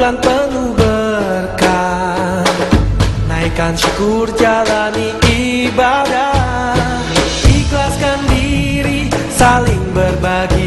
bulan penuh berkah. Naikkan syukur, jalani ibadah, ikhlaskan diri, saling berbagi.